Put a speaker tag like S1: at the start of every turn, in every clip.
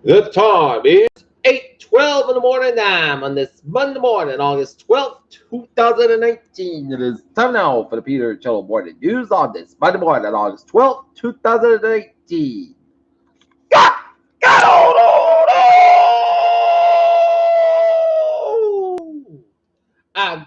S1: The time is 8:12 in the morning time on this Monday morning, August 12th, 2019. It is time now for the Peter Channel Morning News on this Monday morning, August 12th, 2018. God! God!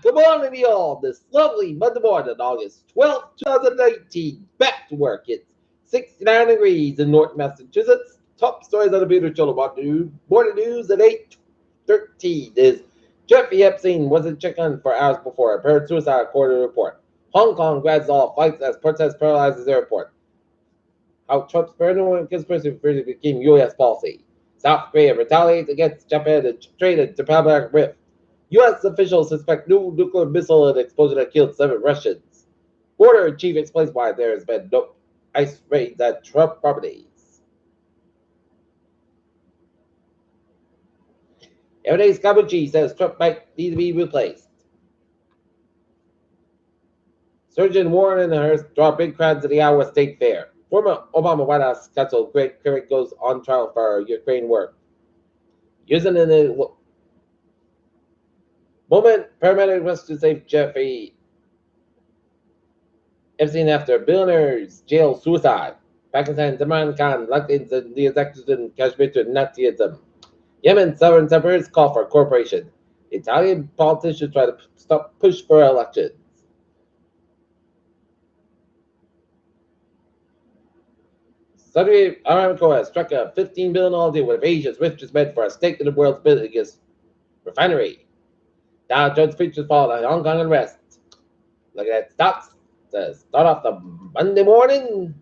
S1: Good morning to you all this lovely Monday morning, August 12th, 2019. Back to work. It's 69 degrees in North Massachusetts. Top stories on the Peter Channel Morning News at 8:13 is Jeffrey Epstein wasn't checking for hours before apparent suicide according to report. Hong Kong grabs all flights as protests paralyzes airport. How Trump's paranoid conspiracy became U.S. policy. South Korea retaliates against Japan and traded diplomatic rift. U.S. officials suspect new nuclear missile explosion that killed 7 Russians. Border chief explains why there has been no ICE raids at Trump properties. Everyday's Kabuchi says Trump might need to be replaced. Surgeon Warren and Hearst draw big crowds at the Iowa State Fair. Former Obama White House counsel Greg Kerrick goes on trial for Ukraine work. Using in the moment, paramedic rushed to save Jeffrey Epstein after billionaire's jail suicide. Pakistan's Imran Khan linked the executives in Kashmir to Nazism. Yemen's sovereign separatists call for cooperation. Italian politicians try to stop push for elections. Saudi Aramco has struck a $15 billion deal with Asia's richest men for a stake in the world's biggest refinery. Dow Jones futures fall on Hong Kong unrest. Look at that stocks. To start off the Monday morning,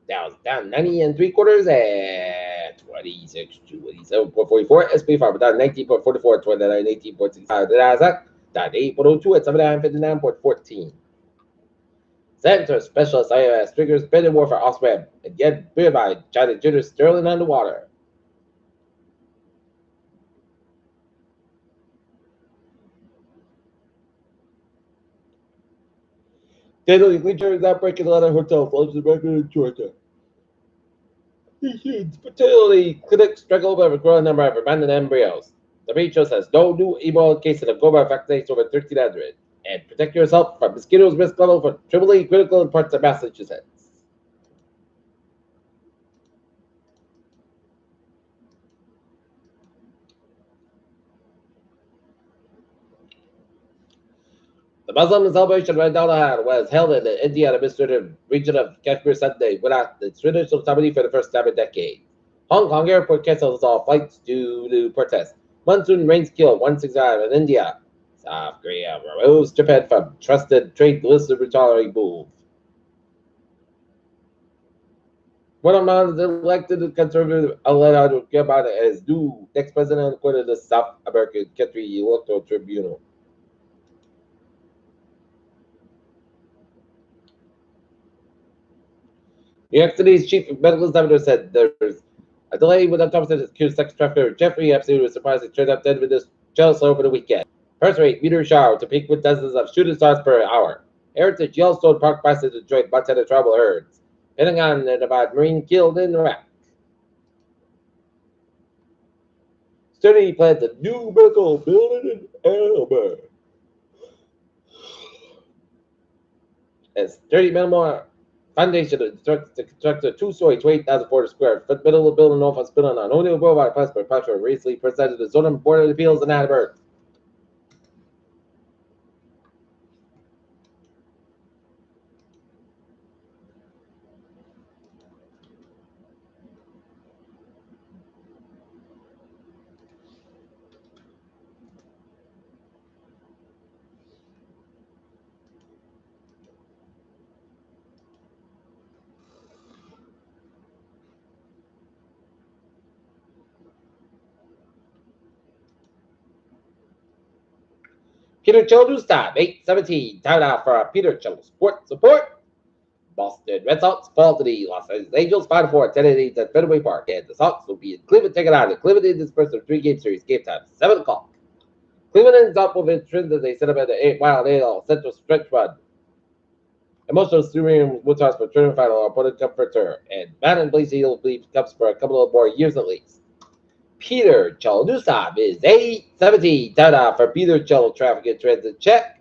S1: Dow's down 90 and 3/4 at 26,287.44. SP 5 down 19.44, 29, 18.65. The Nasdaq down 8.02 at 759.14. Senator Specialist IRS triggers bidding war for Osweb and get beer by China Junior Sterling underwater. Deadly bleachers outbreak in Atlanta hotel flows to record in Georgia. Fertility clinics struggle with a growing number of abandoned embryos. WHO says no new Ebola cases of Goma vaccinates over 1,300. And protect yourself from mosquitoes risk level for triply critical in parts of Massachusetts. The Muslim celebration of Eid was held in the Indian administrative region of Kashmir Sunday without the traditional ceremony for the first time in decades. Hong Kong airport cancels all flights due to protests. Monsoon rains kill 165 in India. South Korea removes Japan from trusted trade list of retaliatory move. One of the elected conservative Alejandro Guevara as new next president according to the South American country electoral tribunal. New York City's chief medical examiner said there's a delay with autopsy accused sex trafficker Jeffrey Epstein was surprised he turned up dead with this jealous over the weekend. First rate meteor shower to peak with dozens of shooting stars per hour. Heritage Yellowstone Park bison destroyed Montana tribal herds. Pentagon and about Marine killed in Iraq. Study plans a new medical building in Alabama. As 30 million foundation to construct a 2-story, 28,400 square foot middle of the building off hospital on O'Neill Boulevard, Plattsburgh. Plattsburgh recently presented the zoning board of appeals in Attleboro. Peter Chill News Time, 8:17. Time now for our Peter Chill Sports Report. Boston Red Sox fall to the Los Angeles 5-4 10-8 at Fenway Park, and the Sox will be in Cleveland taking on the Cleveland Indians first of 3-game series. Game time 7 o'clock. Cleveland ends up with a trend as they set up at the wild AL Central stretch run. Emotional Sumerian Woodhouse for tournament final opponent Comforter, and Matt and Blaze Hill believe comes for a couple of more years at least. Peter Chaludusov is 817. Tada for Peter Chal traffic and transit check.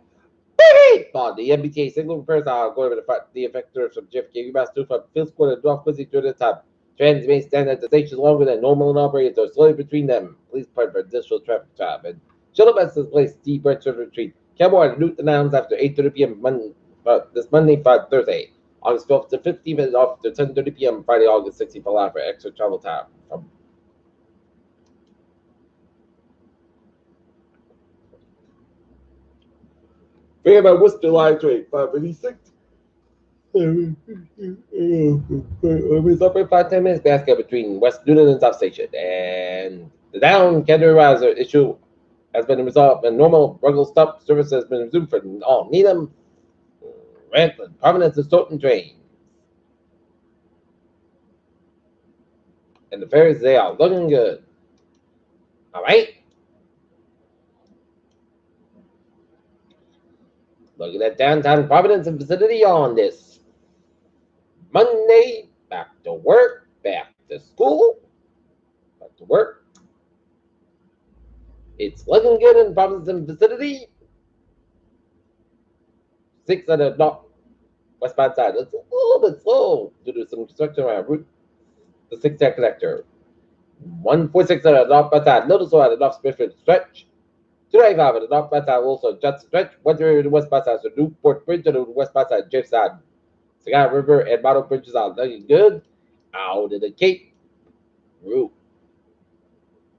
S1: On the MBTA signal repairs are going to the front. The effectors from JFK Mass 2 from Field Square and North Quincy to the top. Trains may stand at the station longer than normal and operators are slowly between them. Please point for additional traffic time. And shuttle buses place D branch of retreat. Cowboy and Newton Downs after 8:30 p.m. This Monday, Thursday, August 12th to 15th, and off to 10:30 p.m. Friday, August 16th for extra travel time. From Freedom by Worcester Line Train 556. We separate 5-10 minutes basket between West Newton and South Station, and the down Canterbury riser issue has been resolved, and normal regular stop service has been resumed for all Needham, Rantham, Providence, and Stoughton trains. And the ferries, they are looking good. All right. Looking at downtown Providence and vicinity on this Monday. Back to work, back to school, back to work. It's looking good in Providence and vicinity. 6 on the north westbound side. It's a little bit slow due to some construction around route the 6-10 connector. 146 on the northbound side. Little slow at the North Smithfield stretch. 295 on the northbound side. Also just stretch. 130 on the westbound side. So Newport Bridge on the westbound side. James side. Cigar River and Model Bridges are looking good. Out of the Cape route.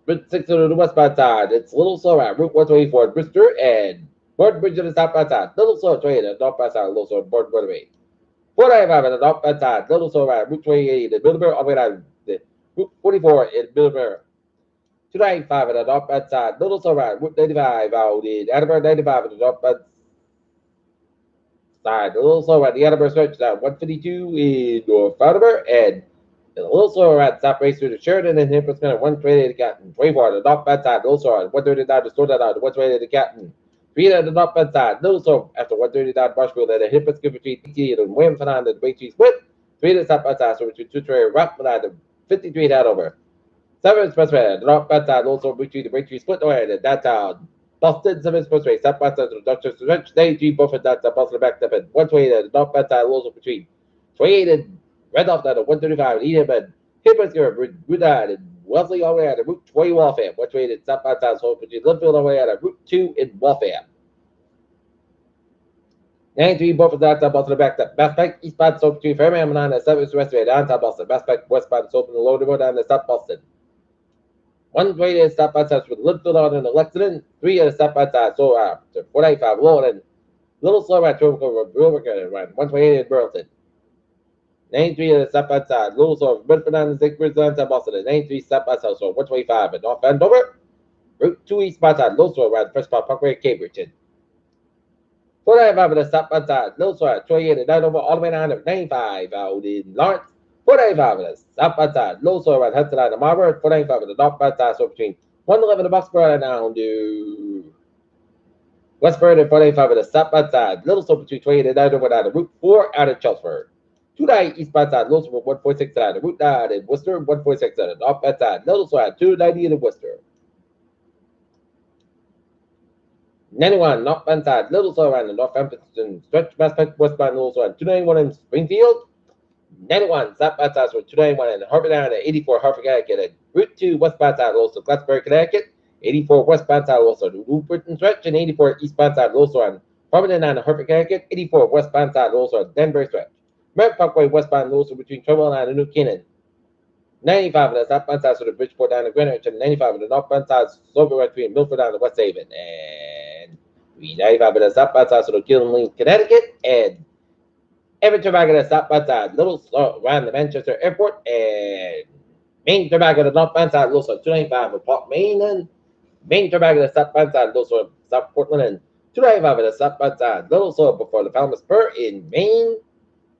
S1: Route 6 on the westbound side. It's a little slow at Route 124 Bristol and Board Bridge on the southbound side. Little slow trade on the northbound side. Little slow Board Waterway. 495 on the northbound side. Little slow at Route 28 in Middleburg. All the way down to Route 44 in Middleburg. 295 on the northbound side. Little slow at Route 95 out in Edinburgh. 95 on the northbound side. A little slower at the Edinburgh stretch down 152 in North Edinburgh, and a little slower at South Race through the Sheridan and Hipper's Center 128 to Captain 24 on the northbound side. A little slower at 139 to Store down to 128 to Captain 3 on the northbound side. A little slower after 139 Marshfield and the Hipper's Center between 50 and Williamson on the Way Split. 3 to the southbound side, so between 2 to Rockman on the 53 down over. 7 Expressway, the northbound side, also between the Way Split away and downtown. Boston 7 Expressway, southbound side to the Dutchess Stretch, 93 Buffett, that's Boston back up and 128 at the northbound side, also between 28 and Red Off down to 135 and Edom and Hippersburg, Route 9 and Wellesley all the way out of Route 20 Waltham, 128 at southbound side, so between Linfield all the way out of Route 2 in Waltham. 93 Buffett, that's Boston back up. Bass Bank, eastbound, so between Fairmount and 9 and 7 Expressway, downtown Boston. Bass Bank, westbound, so between the Lower Road down to South Boston. 128 southbound side with Linfield on and Lexington, 3 at the southbound side, so after 495 Lowland, little slower at Tropical Wilburger and 128 in Burlington. 93 at the southbound side, little slower from Bedford down to St. Chris downtown Boston, and 93 southbound side, so 125 at North Andover. Route 2 eastbound side, little slower around First Park Parkway, Cambridge. 495 at the southbound side, little slower at 28 at Andover, all the way down to 95 out in Lawrence. 495 at the southbound side, low slow around Hudson Island, Marlborough. 495 at the northbound side, so between 111 and Boxborough and down to Westford, and 495 at the southbound side, little slow between 28 and 9 down to Route 4 out of Chelmsford. 290 eastbound side, little slow 146 out of Route 9 in Worcester, 146 at the northbound side, little slow at 290 in Worcester. 91 northbound side, little slow around the Northampton stretch, westbound, little slow at 291 in Springfield. 91 southbound side, so 291 in Harvard down at 84 Hartford, Connecticut, and Route 2 westbound side, also Glastonbury, Connecticut. 84 westbound side, also Newport stretch, and 84 eastbound side, also on Harvard down to Hartford, Connecticut. 84 westbound side, also on Danbury stretch. Merritt Parkway westbound, also between Trumbull and New Canaan. 95 on the southbound side, so the Bridgeport down to Greenwich, and 95 on the northbound side, so between Milford down to West Haven, and 95 on the southbound side, so the Gillingham, Connecticut, and Everett Tobacco at the southbound side, little slow around the Manchester Airport, and Main Tobacco at the northbound side, little slow 295 at Port Maine, and Main Tobacco at the southbound side, little slow South Portland, and 295 at the southbound side, little slow before the Falmouth Spur in Maine,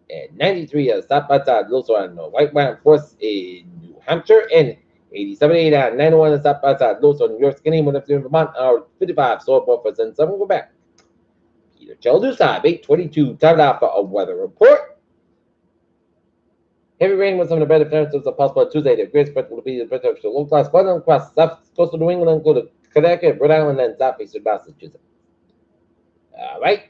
S1: and 93 at the southbound side, little slow on the White Mountain Forest in New Hampshire, and 87 at 91 at the southbound side, little slow New York Skinny, 153 in Vermont, 55 slow Beaufort, and 7 go back. Peter Chaludusov, 822, time now for a weather report. Heavy rain with some of the better temperatures are possible on Tuesday. The greatest spread will be the temperature low class weather across south coastal New England, go to Connecticut, Rhode Island, and southeastern Massachusetts. All right.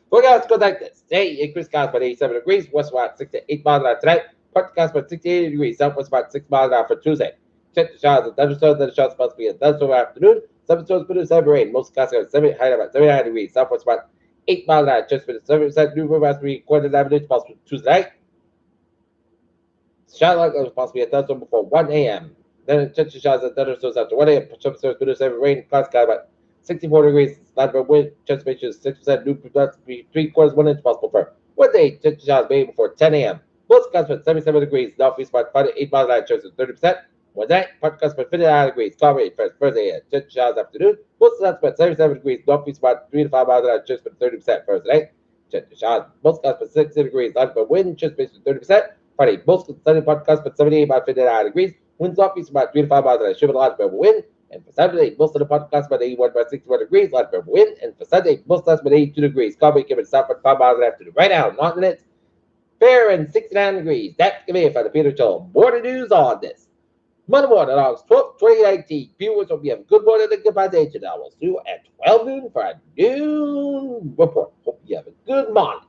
S1: Forecast goes like this. Today, increased skies by 87 degrees, west about 6 to 8 miles an hour tonight. Forecast by 68 degrees, southwest about 6 miles an hour for Tuesday. Check the showers and thunderstorms. The showers supposed to be a thunderstorm afternoon. Some storms produce heavy rain. Most skies are high about 79 degrees, southwest about 8 miles an hour. Just for the 7% new river has to be recorded avalanche possible Tuesday night. Shower is possibly a thunderstorm before 1 a.m. Then check the showers and thunderstorms after 1 a.m. Some storms produce heavy rain. Cloud sky about 64 degrees, light by wind, chance of 6%, new plus be 3/4 1 inch possible for Wednesday, chance of showers maybe before 10 a.m. Most gusts at 77 degrees, northeast about 5 to 8 miles an hour, chance of 30%. Wednesday, part gusts at 59 degrees, cloud rate first Thursday, chance of showers afternoon. Most gusts at 77 degrees, northeast about 3 to 5 miles an hour, chance of 30% Thursday. Chance of showers, most gusts at 60 degrees, light by wind, chance of 30%. Friday, most sunny part gusts at 78 about 59 degrees, winds northeast about 3 to 5 miles an hour, shiver large by wind. And for Saturday, most of the podcast about 81 by 61 degrees, light by wind. And for Sunday, most of us about 82 degrees. Call me, give it south by 5 miles an hour to the right now, not minutes. Fair and 69 degrees. That's going to be it for the Peter Show. More news on this. Monday morning, August 12th, 2019. Viewers, hope you have a good morning and goodbye day today. We'll see you at 12 noon for a noon report. Hope you have a good morning.